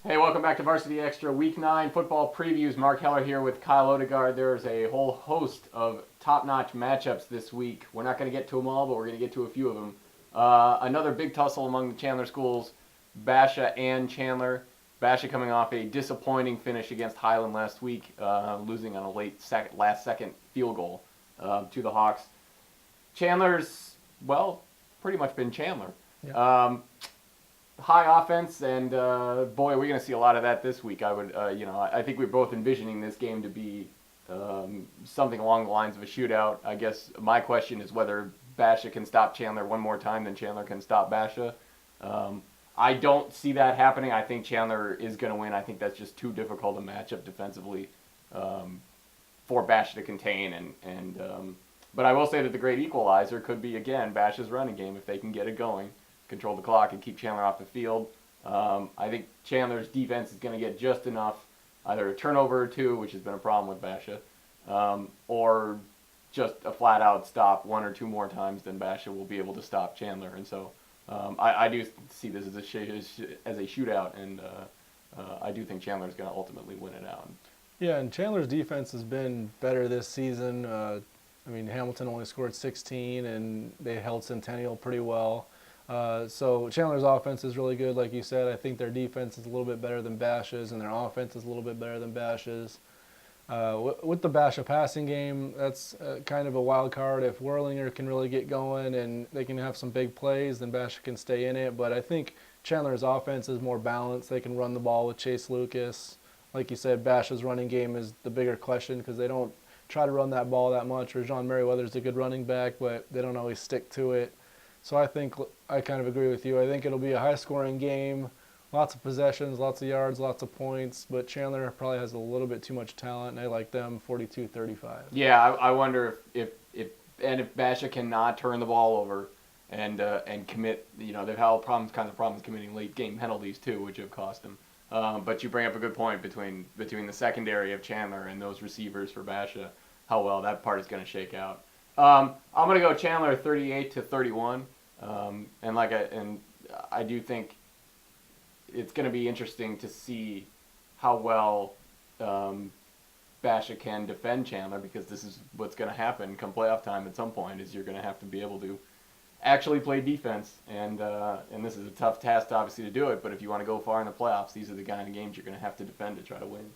Hey, welcome back to Varsity Xtra Week 9 football previews. Mark Heller here with Kyle Odegard. There's a whole host of top-notch matchups this week. We're not going to get to them all, but we're going to get to a few of them. Another big tussle among the Chandler schools, Basha and Chandler. Basha coming off a disappointing finish against Highland last week, losing on a last-second field goal to the Hawks. Chandler's, well, pretty much been Chandler. Yeah. High offense, and boy, we're going to see a lot of that this week. I think we're both envisioning this game to be something along the lines of a shootout. I guess my question is whether Basha can stop Chandler one more time than Chandler can stop Basha. I don't see that happening. I think Chandler is going to win. I think that's just too difficult a matchup defensively for Basha to contain. But I will say that the great equalizer could be, again, Basha's running game if they can get it going, control the clock, and keep Chandler off the field. I think Chandler's defense is going to get just enough, either a turnover or two, which has been a problem with Basha, or just a flat-out stop one or two more times, then Basha will be able to stop Chandler. And so I do see this as a shootout, and I do think Chandler's going to ultimately win it out. Yeah, and Chandler's defense has been better this season. Hamilton only scored 16, and they held Centennial pretty well. So Chandler's offense is really good, like you said. I think their defense is a little bit better than Basha's, and their offense is a little bit better than Basha's. With the Basha passing game, that's kind of a wild card. If Whirlinger can really get going and they can have some big plays, then Basha can stay in it. But I think Chandler's offense is more balanced. They can run the ball with Chase Lucas. Like you said, Basha's running game is the bigger question because they don't try to run that ball that much. Rajon Merriweather's a good running back, but they don't always stick to it. So I think I kind of agree with you. I think it'll be a high-scoring game, lots of possessions, lots of yards, lots of points, but Chandler probably has a little bit too much talent, and I like them 42-35. Yeah, I wonder if Basha cannot turn the ball over and commit. They've had problems committing late game penalties too, which have cost them. But you bring up a good point between the secondary of Chandler and those receivers for Basha, how well that part is going to shake out. I'm going to go Chandler 38-31, and I do think it's going to be interesting to see how well Basha can defend Chandler, because this is what's going to happen come playoff time at some point, is you're going to have to be able to actually play defense, and this is a tough task obviously to do it, but if you want to go far in the playoffs, these are the kind of games you're going to have to defend to try to win.